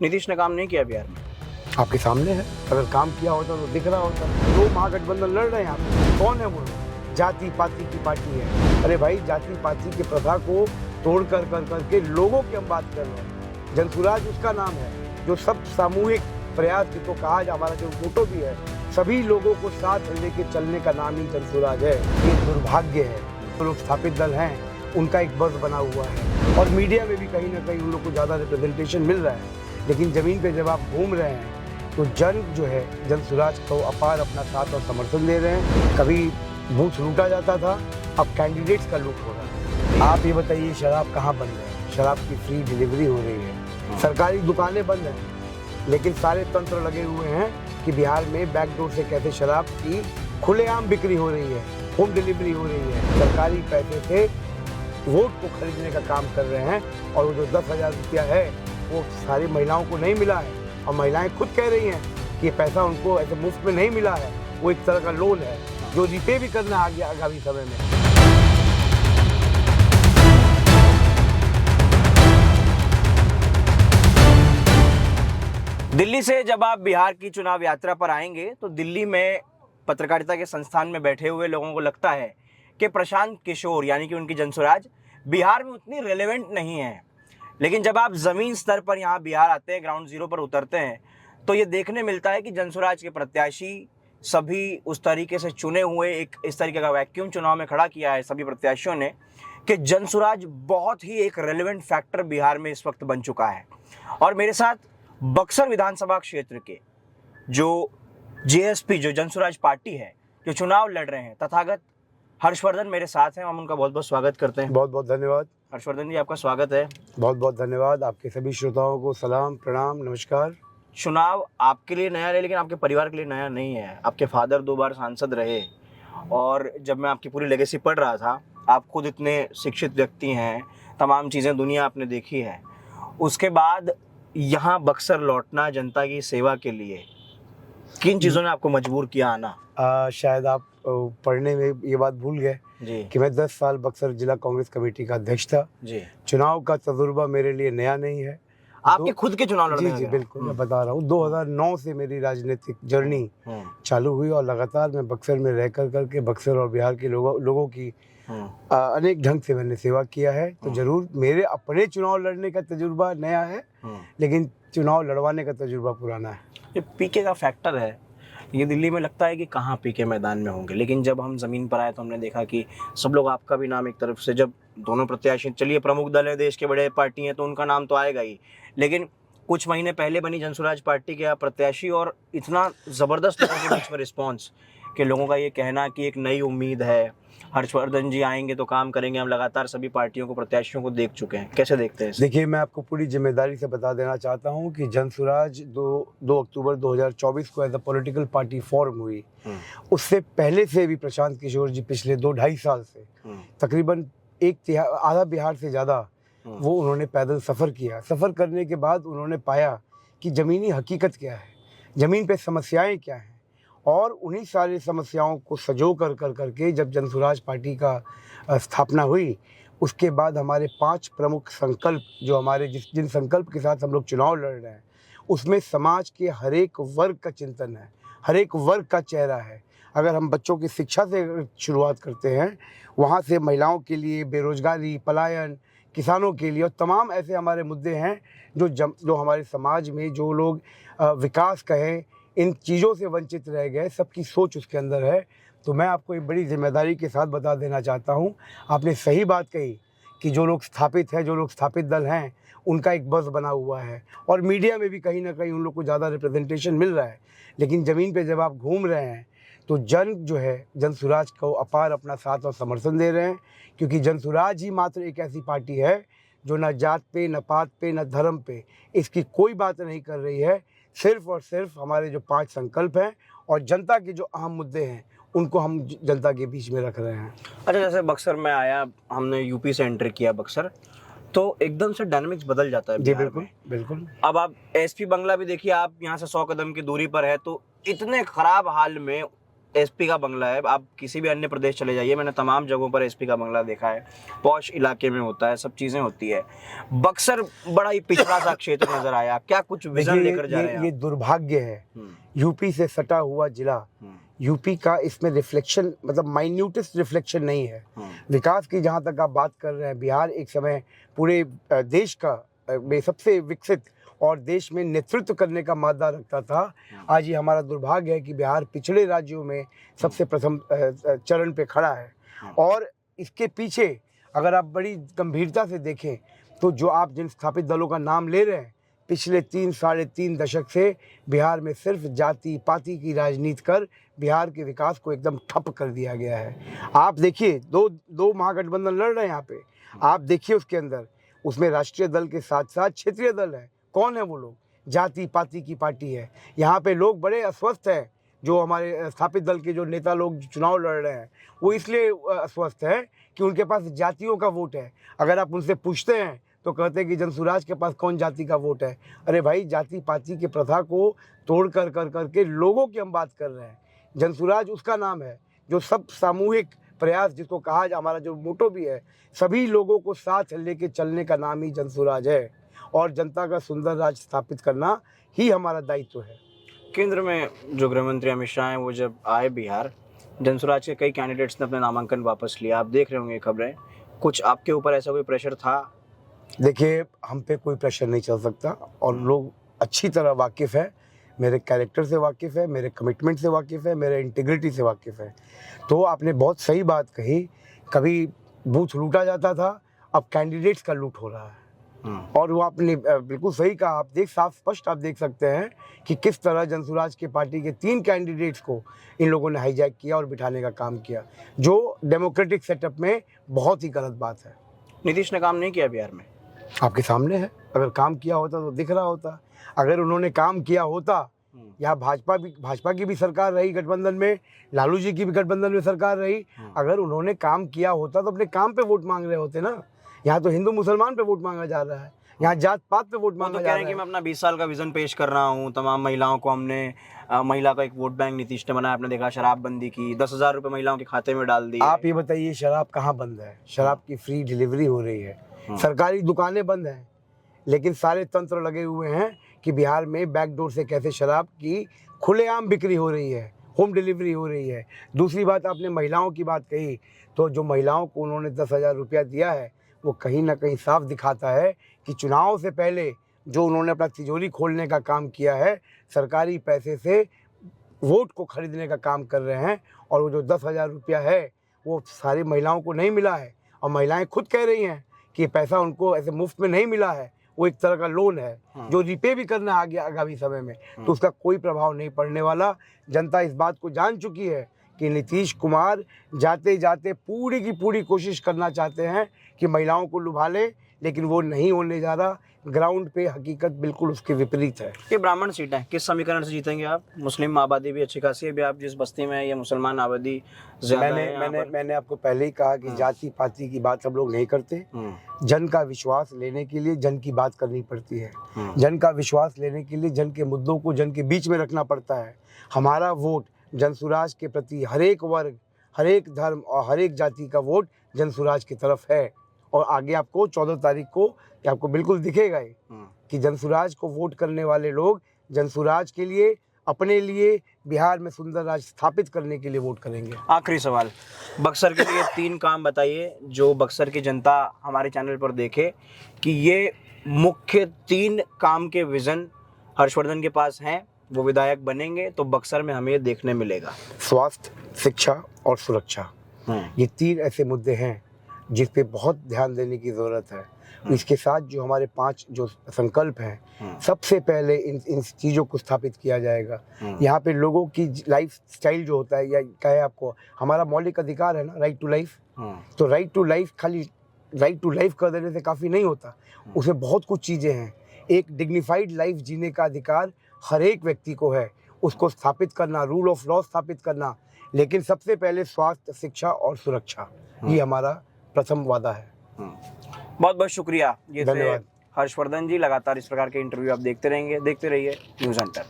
नीतीश ने काम नहीं किया बिहार में। आपके सामने है, अगर काम किया होता तो दिख रहा होता। दो महागठबंधन लड़ रहे हैं यहाँ पे। कौन है वो? जाति पाति की पार्टी है। अरे भाई, जाति पाति की प्रथा को तोड़ कर करके लोगों की हम बात कर रहे हैं। जनसुराज उसका नाम है जो सब सामूहिक प्रयास जिसको कहा जाए, हमारा जो फोटो भी है, सभी लोगों को साथ लेके चलने का नाम ही जनसुराज है। ये दुर्भाग्य है, जो लोग स्थापित दल हैं उनका एक बस बना हुआ है और मीडिया में भी कहीं ना कहीं उन लोग को ज़्यादा रिप्रेजेंटेशन मिल रहा है, लेकिन ज़मीन पे जब आप घूम रहे हैं तो जन जो है जनसुराज को अपार अपना साथ और समर्थन दे रहे हैं। कभी बूथ लूटा जाता था, अब कैंडिडेट्स का लूट हो रहा है। आप ये बताइए, शराब कहाँ बंद है? शराब की फ्री डिलीवरी हो रही है, सरकारी दुकानें बंद हैं, लेकिन सारे तंत्र लगे हुए हैं कि बिहार में बैकडोर से कैसे शराब की खुलेआम बिक्री हो रही है, होम डिलीवरी हो रही है। सरकारी पैसे से वोट को खरीदने का काम कर रहे हैं और वो जो 10,000 रुपया है वो सारी महिलाओं को नहीं मिला है और महिलाएं खुद कह रही हैं कि ये पैसा उनको ऐसे मुफ्त में नहीं मिला है, वो एक तरह का लोन है जो रिपे भी करना आगामी समय में। दिल्ली से जब आप बिहार की चुनाव यात्रा पर आएंगे तो दिल्ली में पत्रकारिता के संस्थान में बैठे हुए लोगों को लगता है कि प्रशांत किशोर यानी कि उनकी जनसुराज बिहार में उतनी रेलेवेंट नहीं है। लेकिन जब आप ज़मीन स्तर पर यहाँ बिहार आते हैं, ग्राउंड जीरो पर उतरते हैं, तो ये देखने मिलता है कि जनसुराज के प्रत्याशी सभी उस तरीके से चुने हुए, एक इस तरीके का वैक्यूम चुनाव में खड़ा किया है सभी प्रत्याशियों ने कि जनसुराज बहुत ही एक रेलेवेंट फैक्टर बिहार में इस वक्त बन चुका है। और मेरे साथ बक्सर विधानसभा क्षेत्र के जो जेएसपी जो जनसुराज पार्टी है, जो चुनाव लड़ रहे हैं, तथागत हर्षवर्धन मेरे साथ हैं। हम उनका बहुत बहुत स्वागत करते हैं। बहुत बहुत धन्यवाद। हर्षवर्धन जी, आपका स्वागत है। बहुत बहुत धन्यवाद। आपके सभी श्रोताओं को सलाम, प्रणाम, नमस्कार। चुनाव आपके लिए नया है लेकिन आपके परिवार के लिए नया नहीं है। आपके फादर 2 बार सांसद रहे और जब मैं आपकी पूरी लेगेसी पढ़ रहा था, आप खुद इतने शिक्षित व्यक्ति हैं, तमाम चीज़ें दुनिया आपने देखी है, उसके बाद यहाँ बक्सर लौटना जनता की सेवा के लिए किन चीज़ों ने आपको मजबूर किया आना? शायद आप पढ़ने में ये बात भूल गए जी कि मैं 10 साल बक्सर जिला कांग्रेस कमेटी का अध्यक्ष था। जी। चुनाव का तजुर्बा मेरे लिए नया नहीं है। आपके खुद के चुनाव लड़ने जी जी बिल्कुल, मैं बता रहा हूँ। 2009 से मेरी राजनीतिक जर्नी चालू हुई और लगातार मैं बक्सर में रह करके बक्सर और बिहार के लोगों की अनेक ढंग से मैंने सेवा किया है। तो जरूर मेरे अपने चुनाव लड़ने का तजुर्बा नया है, लेकिन चुनाव लड़वाने का तजुर्बा पुराना है। ये पीके का फैक्टर है। ये दिल्ली में लगता है कि कहाँ पीके मैदान में होंगे, लेकिन जब हम ज़मीन पर आए तो हमने देखा कि सब लोग, आपका भी नाम एक तरफ से, जब दोनों प्रत्याशी, चलिए प्रमुख दल है, देश के बड़े पार्टी हैं तो उनका नाम तो आएगा ही, लेकिन कुछ महीने पहले बनी जनसुराज पार्टी के प्रत्याशी और इतना ज़बरदस्त लोगों के बीच में रिस्पॉन्स कि लोगों का ये कहना कि एक नई उम्मीद है, हर्षवर्धन जी आएंगे तो काम करेंगे। हम लगातार सभी पार्टियों को, प्रत्याशियों को देख चुके हैं, कैसे देखते हैं? देखिए, मैं आपको पूरी जिम्मेदारी से बता देना चाहता हूं कि जनसुराज 2 अक्टूबर 2024 को as a political party form हुई। उससे पहले से भी प्रशांत किशोर जी पिछले 2-2.5 साल से तकरीबन आधा बिहार से ज़्यादा वो उन्होंने पैदल सफ़र किया। सफ़र करने के बाद उन्होंने पाया कि ज़मीनी हकीकत क्या है, ज़मीन पे समस्याएं क्या हैं, और उन्हीं सारी समस्याओं को सजो करके जब जनसुराज पार्टी का स्थापना हुई, उसके बाद हमारे 5 प्रमुख संकल्प, जो हमारे जिन संकल्प के साथ हम लोग चुनाव लड़ रहे हैं, उसमें समाज के हर एक वर्ग का चिंतन है, हर एक वर्ग का चेहरा है। अगर हम बच्चों की शिक्षा से शुरुआत करते हैं, वहाँ से महिलाओं के लिए, बेरोजगारी, पलायन, किसानों के लिए, और तमाम ऐसे हमारे मुद्दे हैं जो हमारे समाज में जो लोग विकास कहें, इन चीज़ों से वंचित रह गए, सबकी सोच उसके अंदर है। तो मैं आपको एक बड़ी जिम्मेदारी के साथ बता देना चाहता हूँ, आपने सही बात कही कि जो लोग स्थापित हैं, जो लोग स्थापित दल हैं, उनका एक बस बना हुआ है और मीडिया में भी कहीं ना कहीं उन लोग को ज़्यादा रिप्रेजेंटेशन मिल रहा है, लेकिन ज़मीन पे जब आप घूम रहे हैं तो जन जो है जनसुराज को अपार अपना साथ और समर्थन दे रहे हैं, क्योंकि जनसुराज ही मात्र एक ऐसी पार्टी है जो न जात पे, न पात पे, न धर्म पे इसकी कोई बात नहीं कर रही है। सिर्फ और सिर्फ हमारे जो 5 संकल्प हैं और जनता के जो अहम मुद्दे हैं, उनको हम जनता के बीच में रख रहे हैं। अच्छा, जैसे बक्सर में आया, हमने यूपी से एंटर किया बक्सर, तो एकदम से डायनामिक्स बदल जाता है। जी बिल्कुल बिल्कुल। अब आप एसपी बंगला भी देखिए, आप यहाँ से 100 कदम की दूरी पर है, तो इतने खराब हाल में एसपी का बंगला है, आप किसी भी अन्य प्रदेश चले जाइए, मैंने तमाम जगहों पर एसपी का बंगला देखा है, पॉश इलाके में होता है, सब चीज़ें होती है। बक्सर बड़ा ही पिछड़ा सा क्षेत्र नजर आया, क्या कुछ विजन देखिए, लेकर जा रहे हैं ये दुर्भाग्य है, आप? यूपी से सटा हुआ जिला, यूपी का इसमें रिफ्लेक्शन, मतलब माइन्यूटेस्ट रिफ्लेक्शन नहीं है। विकास की जहाँ तक आप बात कर रहे हैं, बिहार एक समय पूरे देश का में सबसे विकसित और देश में नेतृत्व करने का मादा रखता था। आज ये हमारा दुर्भाग्य है कि बिहार पिछड़े राज्यों में सबसे प्रथम चरण पे खड़ा है। और इसके पीछे अगर आप बड़ी गंभीरता से देखें तो जो आप जिन स्थापित दलों का नाम ले रहे हैं, पिछले 3-3.5 दशक से बिहार में सिर्फ जाति पाति की राजनीति कर बिहार के विकास को एकदम ठप कर दिया गया है। आप देखिए, दो महागठबंधन लड़ रहे हैं यहाँ पे, आप देखिए उसके अंदर, उसमें राष्ट्रीय दल के साथ साथ क्षेत्रीय दल है। कौन है वो लोग? जाति पाति की पार्टी है। यहाँ पे लोग बड़े अस्वस्थ हैं, जो हमारे स्थापित दल के जो नेता लोग चुनाव लड़ रहे हैं, वो इसलिए अस्वस्थ है कि उनके पास जातियों का वोट है। अगर आप उनसे पूछते हैं तो कहते हैं कि जनसुराज के पास कौन जाति का वोट है। अरे भाई, जाति पाति के प्रथा को तोड़ कर के लोगों की हम बात कर रहे हैं। जनसुराज उसका नाम है जो सब सामूहिक प्रयास, जिसको कहा हमारा जो मोटो भी है, सभी लोगों को साथ लेके चलने का नाम ही जनसुराज है। और जनता का सुंदर राज स्थापित करना ही हमारा दायित्व है। केंद्र में जो गृह मंत्री अमित शाह हैं, वो जब आए बिहार, जनसुराज के कई कैंडिडेट्स ने अपने नामांकन वापस लिया। आप देख रहे होंगे खबरें, कुछ आपके ऊपर ऐसा कोई प्रेशर था? देखिए, हम पे कोई प्रेशर नहीं चल सकता और लोग अच्छी तरह वाकिफ़ है, मेरे कैरेक्टर से वाकिफ़ है, मेरे कमिटमेंट से वाकिफ़ है, मेरे इंटीग्रिटी से वाकिफ़ है। तो आपने बहुत सही बात कही, कभी बूथ लूटा जाता था, अब कैंडिडेट्स का लूट हो रहा है। और वो आपने बिल्कुल सही कहा। आप साफ स्पष्ट आप देख सकते हैं कि किस तरह जनसुराज की पार्टी के 3 कैंडिडेट्स को इन लोगों ने हाईजैक किया और बिठाने का काम किया, जो डेमोक्रेटिक सेटअप में बहुत ही गलत बात है। नीतीश ने काम नहीं किया बिहार में? आपके सामने है, अगर काम किया होता तो दिख रहा होता। अगर उन्होंने काम किया होता, यहाँ भाजपा की भी सरकार रही गठबंधन में, लालू जी की भी गठबंधन में सरकार रही, अगर उन्होंने काम किया होता तो अपने काम पे वोट मांग रहे होते ना। यहाँ तो हिंदू मुसलमान पे वोट मांगा जा रहा है, यहाँ जात पात पे वोट मांगा जा रहा है। कि मैं अपना 20 साल का विजन पेश कर रहा हूँ, तमाम महिलाओं को हमने, महिला का एक वोट बैंक नीतीश ने बनाया, आपने देखा शराबबंदी की, 10,000 रुपये महिलाओं के खाते में डाल दिए। आप ये बताइए, शराब कहाँ बंद है? शराब की फ्री डिलीवरी हो रही है, सरकारी दुकानें बंद हैं, लेकिन सारे तंत्र लगे हुए हैं कि बिहार में बैकडोर से कैसे शराब की खुलेआम बिक्री हो रही है, होम डिलीवरी हो रही है। दूसरी बात, आपने महिलाओं की बात कही, तो जो महिलाओं को उन्होंने 10,000 रुपया दिया है, वो कहीं ना कहीं साफ दिखाता है कि चुनाव से पहले जो उन्होंने अपना तिजोरी खोलने का काम किया है, सरकारी पैसे से वोट को खरीदने का काम कर रहे हैं। और वो जो 10,000 रुपया है, वो सारी महिलाओं को नहीं मिला है। और महिलाएं खुद कह रही हैं कि ये पैसा उनको ऐसे मुफ्त में नहीं मिला है, वो एक तरह का लोन है जो रिपे भी करना आगामी समय में, तो उसका कोई प्रभाव नहीं पड़ने वाला। जनता इस बात को जान चुकी है कि नीतीश कुमार जाते जाते पूरी की पूरी कोशिश करना चाहते हैं कि महिलाओं को लुभा लें, लेकिन वो नहीं होने जा रहा। ग्राउंड पे हकीकत बिल्कुल उसके विपरीत है। ये ब्राह्मण सीट है, किस समीकरण से जीतेंगे आप? मुस्लिम आबादी भी अच्छी खासी है, भी आप जिस बस्ती में है, ये मुसलमान आबादी ज्यादा है। मैंने आपको पहले ही कहा कि जाति पाति की बात सब लोग नहीं करते। जन का विश्वास लेने के लिए जन की बात करनी पड़ती है। जन का विश्वास लेने के लिए जन के मुद्दों को जन के बीच में रखना पड़ता है। हमारा वोट जनसुराज के प्रति हर एक वर्ग, हर एक धर्म और हर एक जाति का वोट जनसुराज की तरफ है। और आगे आपको 14 तारीख को आपको बिल्कुल दिखेगा ही कि जनसुराज को वोट करने वाले लोग जनसुराज के लिए, अपने लिए, बिहार में सुंदर राज स्थापित करने के लिए वोट करेंगे। आखिरी सवाल, बक्सर के लिए 3 काम बताइए जो बक्सर की जनता हमारे चैनल पर देखे कि ये मुख्य 3 काम के विजन हर्षवर्धन के पास हैं, वो विधायक बनेंगे तो बक्सर में हमें देखने मिलेगा। स्वास्थ्य, शिक्षा और सुरक्षा, ये 3 ऐसे मुद्दे हैं जिस पे बहुत ध्यान देने की ज़रूरत है। इसके साथ जो हमारे 5 जो संकल्प हैं, सबसे पहले इन चीज़ों को स्थापित किया जाएगा। यहाँ पे लोगों की लाइफ स्टाइल जो होता है, या कहे आपको, हमारा मौलिक अधिकार है ना, राइट टू लाइफ, तो राइट टू लाइफ खाली राइट टू लाइफ कर देने से काफ़ी नहीं होता, उसमें बहुत कुछ चीज़ें हैं। एक डिग्निफाइड लाइफ जीने का अधिकार हर एक व्यक्ति को है, उसको स्थापित करना, रूल ऑफ लॉ स्थापित करना, लेकिन सबसे पहले स्वास्थ्य, शिक्षा और सुरक्षा, ये हमारा प्रथम वादा है। बहुत बहुत शुक्रिया। ये धन्यवाद हर्षवर्धन जी। लगातार इस प्रकार के इंटरव्यू आप देखते रहिए न्यूज़ हंटर।